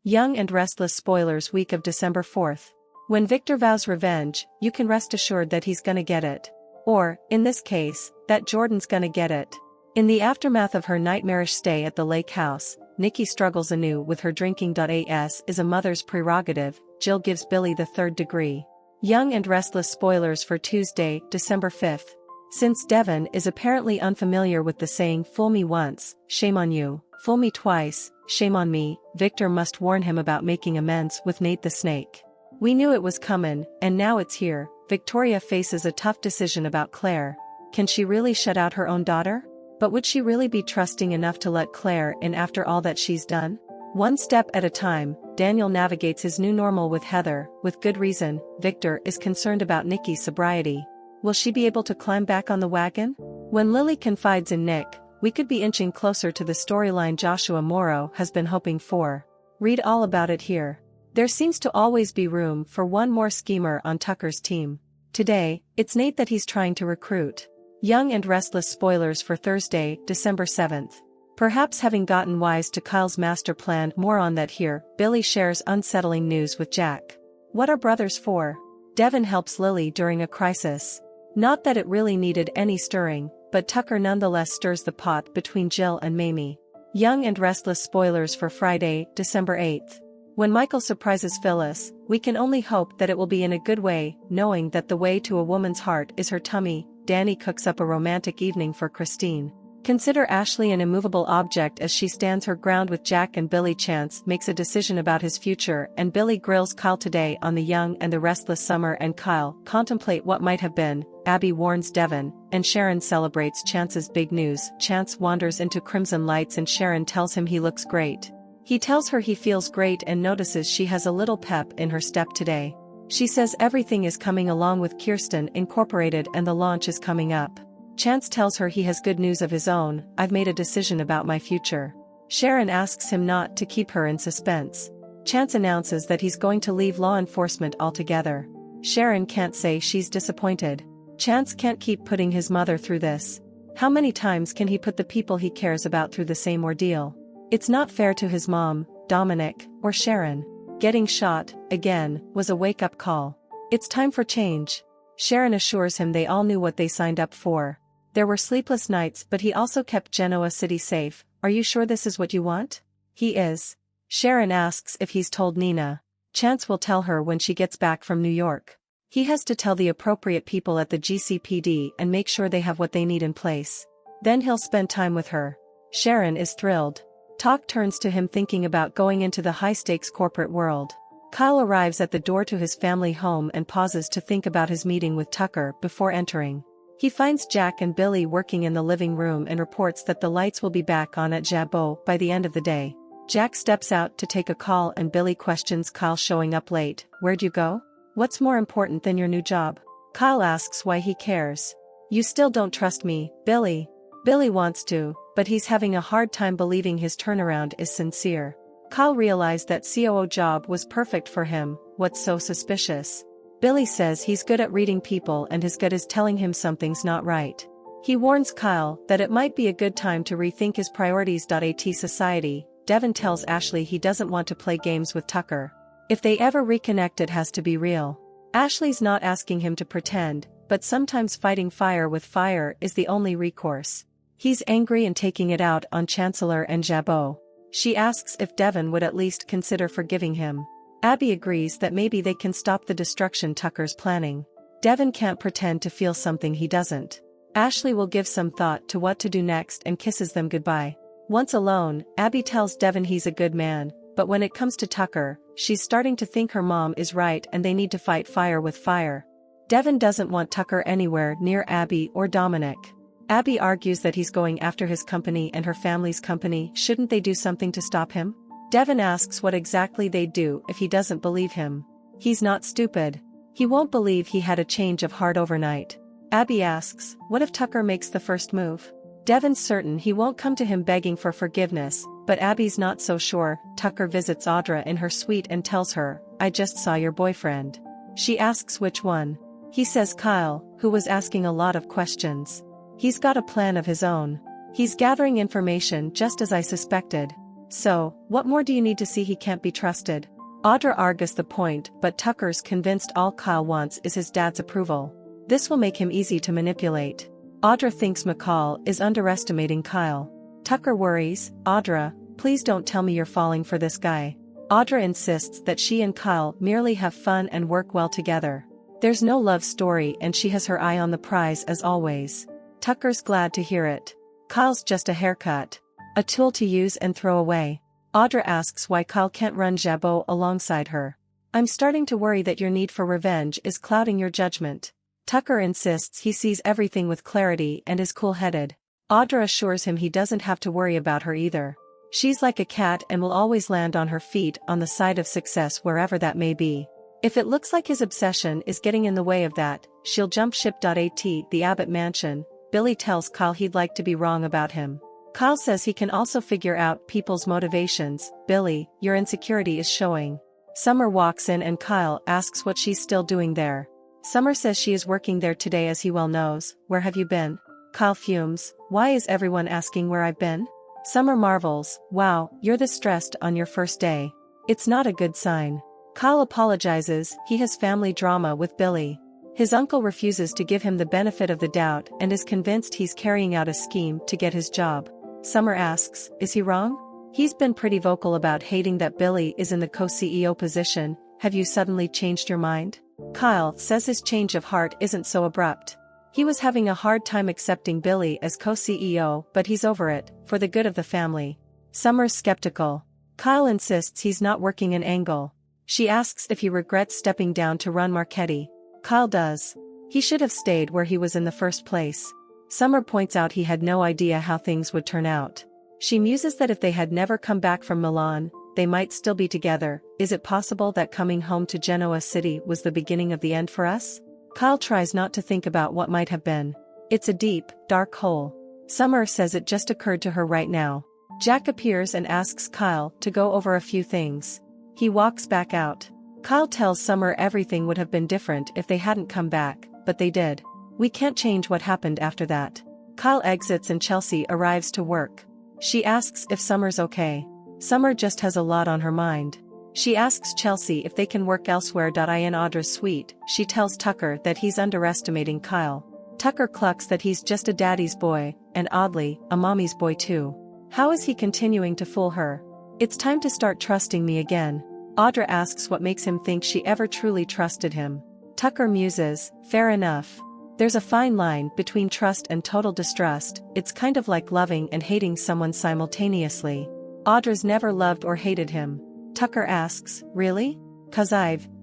Young and Restless spoilers week of December 4th. When Victor vows revenge, you can rest assured that he's gonna get it. Or, in this case, that Jordan's gonna get it. In the aftermath of her nightmarish stay at the lake house, Nikki struggles anew with her drinking. As is a mother's prerogative, Jill gives Billy the third degree. Young and Restless spoilers for Tuesday, December 5th. Since Devon is apparently unfamiliar with the saying "fool me once, shame on you, fool me twice, shame on me," Victor must warn him about making amends with Nate the Snake. We knew it was coming, and now it's here. Victoria faces a tough decision about Claire. Can she really shut out her own daughter? But would she really be trusting enough to let Claire in after all that she's done? One step at a time, Daniel navigates his new normal with Heather. With good reason, Victor is concerned about Nikki's sobriety. Will she be able to climb back on the wagon? When Lily confides in Nick, we could be inching closer to the storyline Joshua Morrow has been hoping for. Read all about it here. There seems to always be room for one more schemer on Tucker's team. Today, it's Nate that he's trying to recruit. Young and Restless spoilers for Thursday, December 7th. Perhaps having gotten wise to Kyle's master plan, more on that here. Billy shares unsettling news with Jack. What are brothers for? Devon helps Lily during a crisis. Not that it really needed any stirring, but Tucker nonetheless stirs the pot between Jill and Mamie. Young and Restless spoilers for Friday, December 8th. When Michael surprises Phyllis, we can only hope that it will be in a good way, knowing that the way to a woman's heart is her tummy. Danny cooks up a romantic evening for Christine. Consider Ashley an immovable object as she stands her ground with Jack and Billy. Chance makes a decision about his future, and Billy grills Kyle today on the Young and the Restless. Summer and Kyle contemplate what might have been. Abby warns Devon, and Sharon celebrates Chance's big news. Chance wanders into Crimson Lights and Sharon tells him he looks great. He tells her he feels great and notices she has a little pep in her step today. She says everything is coming along with Kirsten Incorporated and the launch is coming up. Chance tells her he has good news of his own. I've made a decision about my future. Sharon asks him not to keep her in suspense. Chance announces that he's going to leave law enforcement altogether. Sharon can't say she's disappointed. Chance can't keep putting his mother through this. How many times can he put the people he cares about through the same ordeal? It's not fair to his mom, Dominic, or Sharon. Getting shot, again, was a wake-up call. It's time for change. Sharon assures him they all knew what they signed up for. There were sleepless nights, but he also kept Genoa City safe. Are you sure this is what you want? He is. Sharon asks if he's told Nina. Chance will tell her when she gets back from New York. He has to tell the appropriate people at the GCPD and make sure they have what they need in place. Then he'll spend time with her. Sharon is thrilled. Talk turns to him thinking about going into the high-stakes corporate world. Kyle arrives at the door to his family home and pauses to think about his meeting with Tucker before entering. He finds Jack and Billy working in the living room and reports that the lights will be back on at Jabot by the end of the day. Jack steps out to take a call and Billy questions Kyle showing up late. Where'd you go? What's more important than your new job? Kyle asks why he cares. You still don't trust me, Billy. Billy wants to, but he's having a hard time believing his turnaround is sincere. Kyle realized that COO job was perfect for him. What's so suspicious? Billy says he's good at reading people and his gut is telling him something's not right. He warns Kyle that it might be a good time to rethink his priorities. At society, Devon tells Ashley he doesn't want to play games with Tucker. If they ever reconnect, it has to be real. Ashley's not asking him to pretend, but sometimes fighting fire with fire is the only recourse. He's angry and taking it out on Chancellor and Jabot. She asks if Devon would at least consider forgiving him. Abby agrees that maybe they can stop the destruction Tucker's planning. Devon can't pretend to feel something he doesn't. Ashley will give some thought to what to do next and kisses them goodbye. Once alone, Abby tells Devon he's a good man, but when it comes to Tucker, she's starting to think her mom is right and they need to fight fire with fire. Devon doesn't want Tucker anywhere near Abby or Dominic. Abby argues that he's going after his company and her family's company. Shouldn't they do something to stop him? Devon asks what exactly they'd do if he doesn't believe him. He's not stupid. He won't believe he had a change of heart overnight. Abby asks, what if Tucker makes the first move? Devon's certain he won't come to him begging for forgiveness, but Abby's not so sure. Tucker visits Audra in her suite and tells her, I just saw your boyfriend. She asks which one. He says Kyle, who was asking a lot of questions. He's got a plan of his own. He's gathering information just as I suspected. So, what more do you need to see he can't be trusted? Audra argues the point, but Tucker's convinced all Kyle wants is his dad's approval. This will make him easy to manipulate. Audra thinks McCall is underestimating Kyle. Tucker worries, Audra, please don't tell me you're falling for this guy. Audra insists that she and Kyle merely have fun and work well together. There's no love story and she has her eye on the prize as always. Tucker's glad to hear it. Kyle's just a haircut. A tool to use and throw away. Audra asks why Kyle can't run Jabot alongside her. I'm starting to worry that your need for revenge is clouding your judgment. Tucker insists he sees everything with clarity and is cool-headed. Audra assures him he doesn't have to worry about her either. She's like a cat and will always land on her feet on the side of success wherever that may be. If it looks like his obsession is getting in the way of that, she'll jump ship. At the Abbott mansion, Billy tells Kyle he'd like to be wrong about him. Kyle says he can also figure out people's motivations. Billy, your insecurity is showing. Summer walks in and Kyle asks what she's still doing there. Summer says she is working there today as he well knows. Where have you been? Kyle fumes, why is everyone asking where I've been? Summer marvels, wow, you're this stressed on your first day. It's not a good sign. Kyle apologizes, he has family drama with Billy. His uncle refuses to give him the benefit of the doubt and is convinced he's carrying out a scheme to get his job. Summer asks, is he wrong? He's been pretty vocal about hating that Billy is in the co-CEO position. Have you suddenly changed your mind? Kyle says his change of heart isn't so abrupt. He was having a hard time accepting Billy as co-CEO, but he's over it, for the good of the family. Summer's skeptical. Kyle insists he's not working an angle. She asks if he regrets stepping down to run Marchetti. Kyle does. He should have stayed where he was in the first place. Summer points out he had no idea how things would turn out. She muses that if they had never come back from Milan, they might still be together. Is it possible that coming home to Genoa City was the beginning of the end for us? Kyle tries not to think about what might have been. It's a deep, dark hole. Summer says it just occurred to her right now. Jack appears and asks Kyle to go over a few things. He walks back out. Kyle tells Summer everything would have been different if they hadn't come back, but they did. We can't change what happened after that. Kyle exits and Chelsea arrives to work. She asks if Summer's okay. Summer just has a lot on her mind. She asks Chelsea if they can work elsewhere. In Audra's suite, she tells Tucker that he's underestimating Kyle. Tucker clucks that he's just a daddy's boy, and oddly, a mommy's boy too. How is he continuing to fool her? It's time to start trusting me again. Audra asks what makes him think she ever truly trusted him. Tucker muses, fair enough. There's a fine line between trust and total distrust. It's kind of like loving and hating someone simultaneously. Audra's never loved or hated him. Tucker asks, really? 'Cause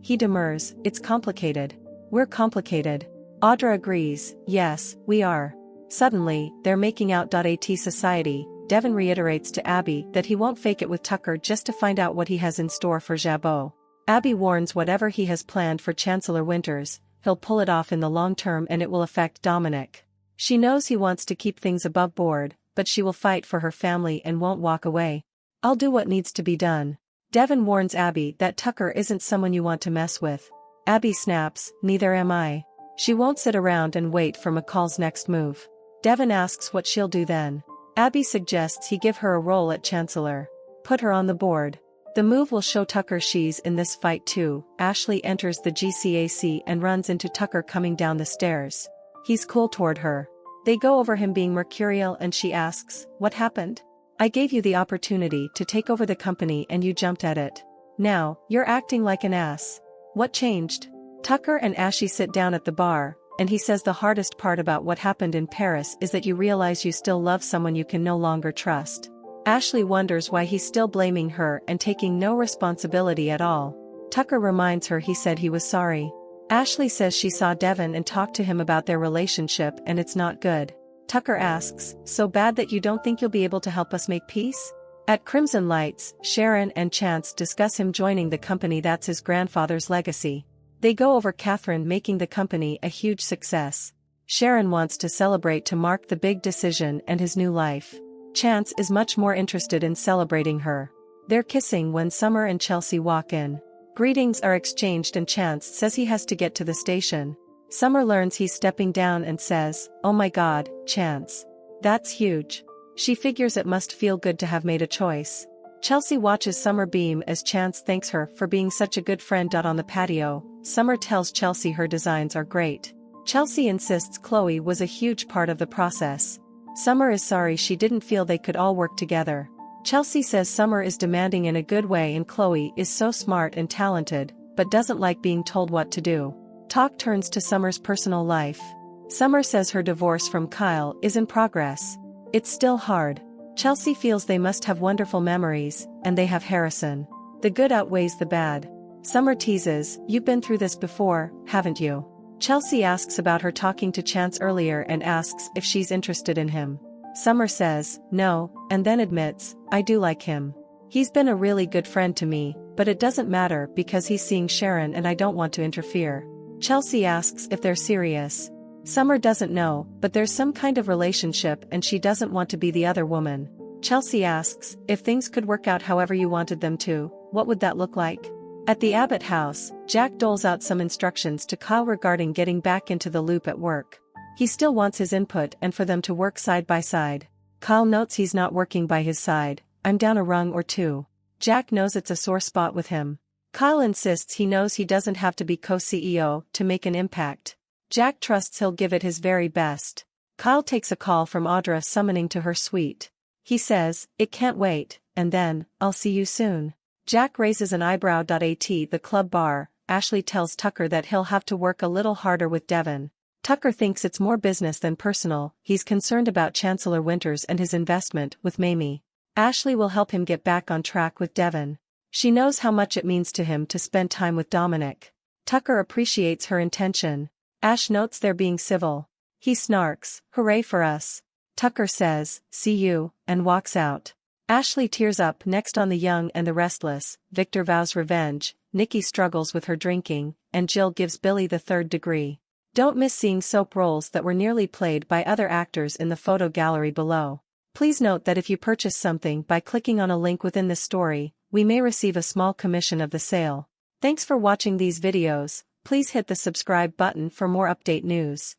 he demurs, it's complicated. We're complicated. Audra agrees, yes, we are. Suddenly, they're making out. Society, Devon reiterates to Abby that he won't fake it with Tucker just to find out what he has in store for Jabot. Abby warns whatever he has planned for Chancellor Winters, he'll pull it off in the long term and it will affect Dominic. She knows he wants to keep things above board, but she will fight for her family and won't walk away. I'll do what needs to be done. Devon warns Abby that Tucker isn't someone you want to mess with. Abby snaps, neither am I. She won't sit around and wait for McCall's next move. Devon asks what she'll do then. Abby suggests he give her a role at Chancellor. Put her on the board. The move will show Tucker she's in this fight too. Ashley enters the GCAC and runs into Tucker coming down the stairs. He's cool toward her. They go over him being mercurial and she asks, what happened? I gave you the opportunity to take over the company and you jumped at it. Now, you're acting like an ass. What changed? Tucker and Ashley sit down at the bar, and he says the hardest part about what happened in Paris is that you realize you still love someone you can no longer trust. Ashley wonders why he's still blaming her and taking no responsibility at all. Tucker reminds her he said he was sorry. Ashley says she saw Devon and talked to him about their relationship and it's not good. Tucker asks, so bad that you don't think you'll be able to help us make peace? At Crimson Lights, Sharon and Chance discuss him joining the company that's his grandfather's legacy. They go over Catherine making the company a huge success. Sharon wants to celebrate to mark the big decision and his new life. Chance is much more interested in celebrating her. They're kissing when Summer and Chelsea walk in. Greetings are exchanged and Chance says he has to get to the station. Summer learns he's stepping down and says, oh my god, Chance. That's huge. She figures it must feel good to have made a choice. Chelsea watches Summer beam as Chance thanks her for being such a good friend. On the patio, Summer tells Chelsea her designs are great. Chelsea insists Chloe was a huge part of the process. Summer is sorry she didn't feel they could all work together. Chelsea says Summer is demanding in a good way and Chloe is so smart and talented, but doesn't like being told what to do. Talk turns to Summer's personal life. Summer says her divorce from Kyle is in progress. It's still hard. Chelsea feels they must have wonderful memories, and they have Harrison. The good outweighs the bad. Summer teases, "You've been through this before, haven't you?" Chelsea asks about her talking to Chance earlier and asks if she's interested in him. Summer says, "No," and then admits, "I do like him. He's been a really good friend to me, but it doesn't matter because he's seeing Sharon and I don't want to interfere." Chelsea asks if they're serious. Summer doesn't know, but there's some kind of relationship and she doesn't want to be the other woman. Chelsea asks, "If things could work out however you wanted them to, what would that look like?" At the Abbott house, Jack doles out some instructions to Kyle regarding getting back into the loop at work. He still wants his input and for them to work side by side. Kyle notes he's not working by his side. "I'm down a rung or two." Jack knows it's a sore spot with him. Kyle insists he knows he doesn't have to be co-CEO to make an impact. Jack trusts he'll give it his very best. Kyle takes a call from Audra summoning to her suite. He says, "It can't wait," and then, "I'll see you soon." Jack raises an eyebrow. At the club bar, Ashley tells Tucker that he'll have to work a little harder with Devon. Tucker thinks it's more business than personal. He's concerned about Chancellor Winters and his investment with Mamie. Ashley will help him get back on track with Devon. She knows how much it means to him to spend time with Dominic. Tucker appreciates her intention. Ash notes they're being civil. He snarks, "Hooray for us." Tucker says, "See you," and walks out. Ashley tears up. Next on The Young and the Restless, Victor vows revenge, Nikki struggles with her drinking, and Jill gives Billy the third degree. Don't miss seeing soap roles that were nearly played by other actors in the photo gallery below. Please note that if you purchase something by clicking on a link within this story, we may receive a small commission of the sale. Thanks for watching these videos. Please hit the subscribe button for more update news.